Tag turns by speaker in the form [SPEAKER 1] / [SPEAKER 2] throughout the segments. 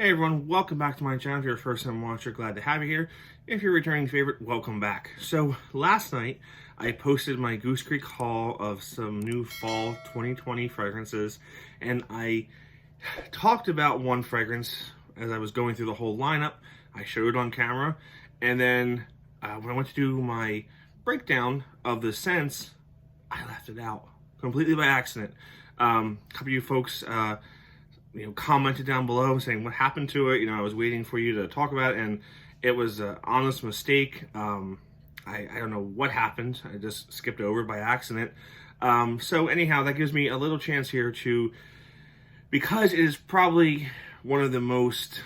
[SPEAKER 1] Hey everyone, welcome back to my channel. If you're a first time watcher, glad to have you here. If you're a returning favorite, welcome back. So last night, I posted my Goose Creek haul of some new fall 2020 fragrances, and I talked about one fragrance as I was going through the whole lineup. I showed it on camera, and then when I went to do my breakdown of the scents, I left it out completely by accident. A couple of you folks commented down below saying what happened to it. I was waiting for you to talk about it, and it was an honest mistake. I don't know what happened. I just skipped over by accident. So anyhow, that gives me a little chance here to, because it is probably one of the most,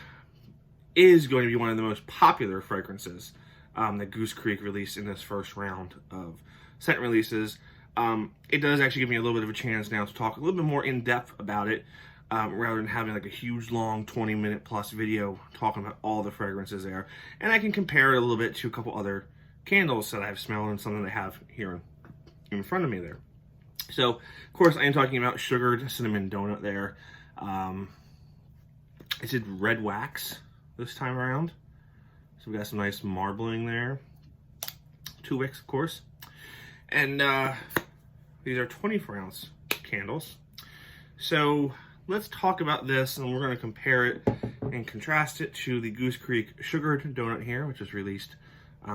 [SPEAKER 1] is going to be one of the most popular fragrances that Goose Creek released in this first round of scent releases. It does actually give me a little bit of a chance now to talk a little bit more in depth about it. Rather than having like a huge long 20-minute plus video talking about all the fragrances there. And I can compare it a little bit to a couple other candles that I've smelled and something I have here in front of me there. So, of course, I am talking about sugared cinnamon donut there. I did red wax this time around. So we got some nice marbling there. 2 wicks, of course. And these are 24-ounce candles. So let's talk about this, and we're going to compare it and contrast it to the Goose Creek Sugared Donut here, which was released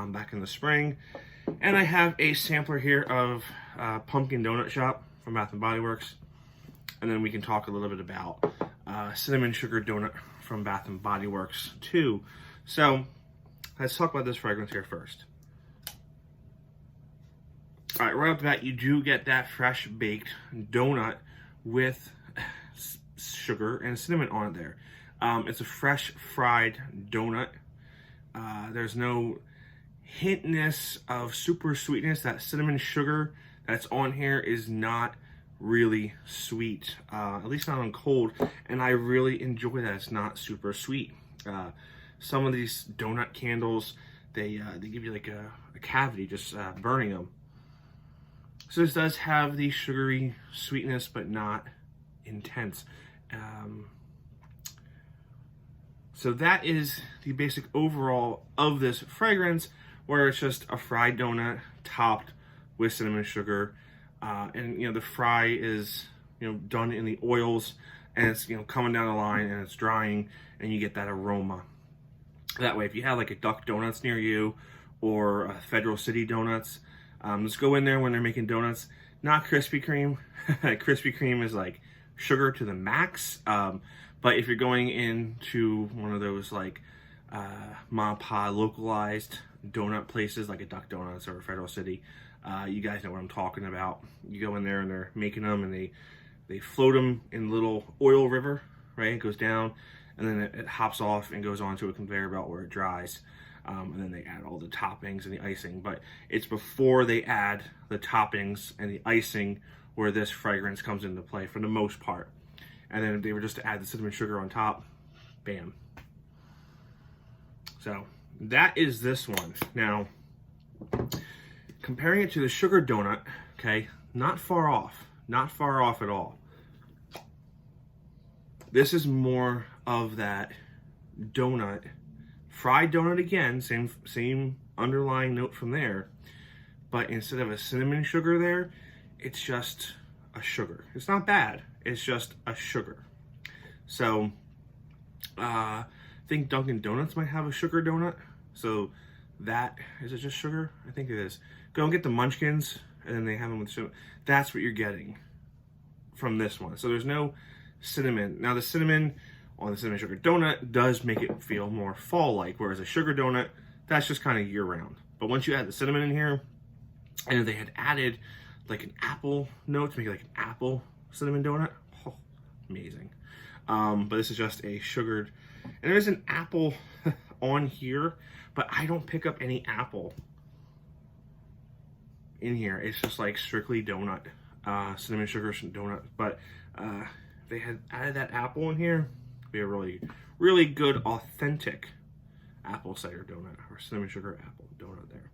[SPEAKER 1] back in the spring. And I have a sampler here of Pumpkin Donut Shop from Bath & Body Works. And then we can talk a little bit about Cinnamon Sugar Donut from Bath & Body Works too. So let's talk about this fragrance here first. All right, right off the bat, you do get that fresh baked donut with sugar and cinnamon on it there. It's a fresh fried donut. There's no hintness of super sweetness. That cinnamon sugar that's on here is not really sweet, at least not on cold, and I really enjoy that. It's not super sweet. Some of these donut candles, they give you like a cavity just burning them. So this does have the sugary sweetness, but not intense. So that is the basic overall of this fragrance, where it's just a fried donut topped with cinnamon sugar, and the fry is done in the oils, and it's coming down the line and it's drying, and you get that aroma. That way, if you have like a Duck Donuts near you or Federal City Donuts, just go in there when they're making donuts. Not Krispy Kreme. Krispy Kreme is like sugar to the max, but if you're going into one of those like ma and pa localized donut places like a Duck Donuts or a Federal City, you guys know what I'm talking about. You go in there and they're making them, and they float them in a little oil river, right? It goes down, and then it hops off and goes onto a conveyor belt where it dries, and then they add all the toppings and the icing. But it's before they add the toppings and the icing where this fragrance comes into play for the most part. And then if they were just to add the cinnamon sugar on top, bam. So that is this one. Now, comparing it to the sugar donut, okay, not far off at all. This is more of that donut, fried donut again, same underlying note from there, but instead of a cinnamon sugar there, it's just a sugar. It's not bad. It's just a sugar. So, I think Dunkin' Donuts might have a sugar donut. So that, is it just sugar? I think it is. Go and get the Munchkins, and then they have them with sugar. That's what you're getting from this one. So there's no cinnamon. Now the cinnamon on the cinnamon sugar donut does make it feel more fall-like, whereas a sugar donut, that's just kind of year-round. But once you add the cinnamon in here, and if they had added like an apple note to make it like an apple cinnamon donut, oh, amazing. But this is just a sugared, and there's an apple on here, but I don't pick up any apple in here. It's just like strictly donut, cinnamon sugar donut. But if they had added that apple in here, it'd be a really, really good, authentic apple cider donut or cinnamon sugar apple donut there.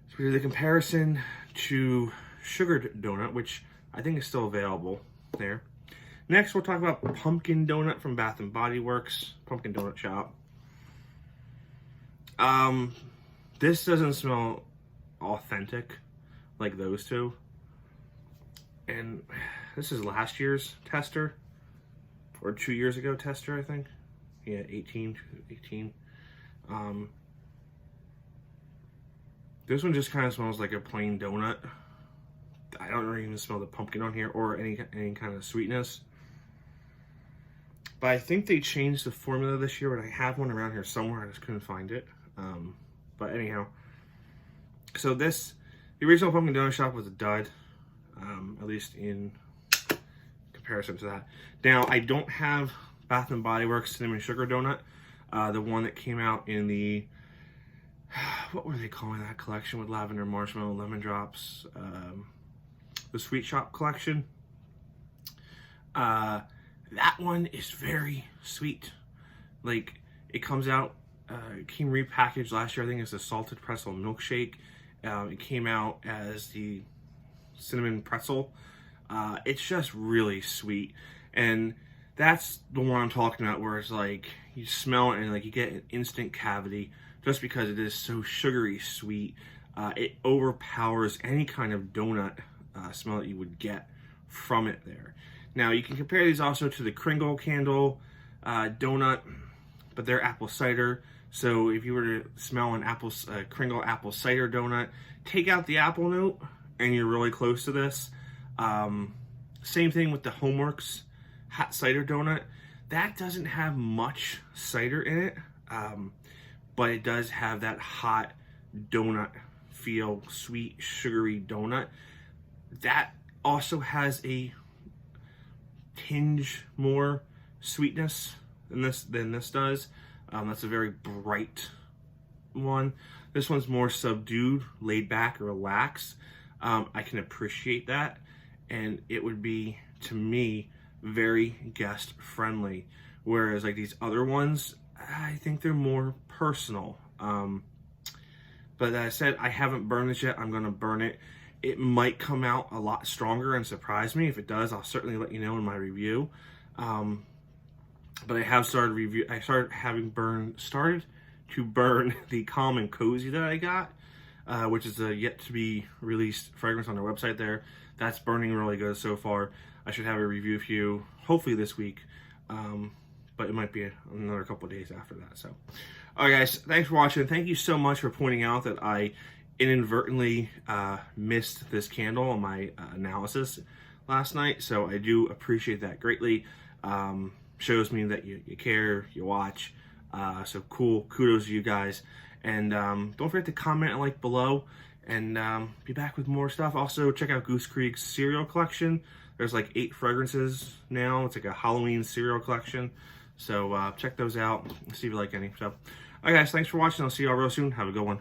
[SPEAKER 1] So we do the comparison to sugared donut, which I think is still available there. Next, we'll talk about Pumpkin Donut from Bath and Body Works, Pumpkin Donut Shop. This doesn't smell authentic like those two. And this is last year's tester, or 2 years ago tester, I think. Yeah, 18. This one just kind of smells like a plain donut. I don't really even smell the pumpkin on here or any kind of sweetness. But I think they changed the formula this year, but I have one around here somewhere. I just couldn't find it. But anyhow, so the original Pumpkin Donut Shop was a dud, at least in comparison to that. Now, I don't have Bath and Body Works Cinnamon Sugar Donut, the one that came out in the, what were they calling that collection with lavender, marshmallow, lemon drops, the Sweet Shop collection. That one is very sweet. Like, it comes out, it came repackaged last year, I think it's a salted pretzel milkshake. It came out as the cinnamon pretzel. It's just really sweet. And that's the one I'm talking about, where it's like, you smell it and like you get an instant cavity just because it is so sugary sweet. It overpowers any kind of donut smell that you would get from it there. Now, you can compare these also to the Kringle Candle donut, but they're apple cider. So if you were to smell an Kringle apple cider donut, take out the apple note, and you're really close to this. Same thing with the Homeworks hot cider donut. That doesn't have much cider in it, but it does have that hot donut feel, sweet, sugary donut. That also has a tinge more sweetness than this does. That's a very bright one. This one's more subdued, laid back, relaxed. I can appreciate that, and it would be, to me, very guest friendly. Whereas like these other ones, I think they're more personal. But as I said, I haven't burned this yet. I'm gonna burn it. It might come out a lot stronger and surprise me. If it does, I'll certainly let you know in my review. But I have started to burn the Calm and Cozy that I got, which is a yet to be released fragrance on their website there. That's burning really good so far. I should have a review for you hopefully this week, but it might be another couple of days after that. So, all right, guys, thanks for watching. Thank you so much for pointing out that I inadvertently missed this candle on my analysis last night. So I do appreciate that greatly. Shows me that you care, you watch. So cool, kudos to you guys. And don't forget to comment and like below, and be back with more stuff. Also, check out Goose Creek's cereal collection. There's like 8 fragrances now. It's like a Halloween cereal collection. So check those out and see if you like any. So, all right, guys, thanks for watching. I'll see you all real soon. Have a good one.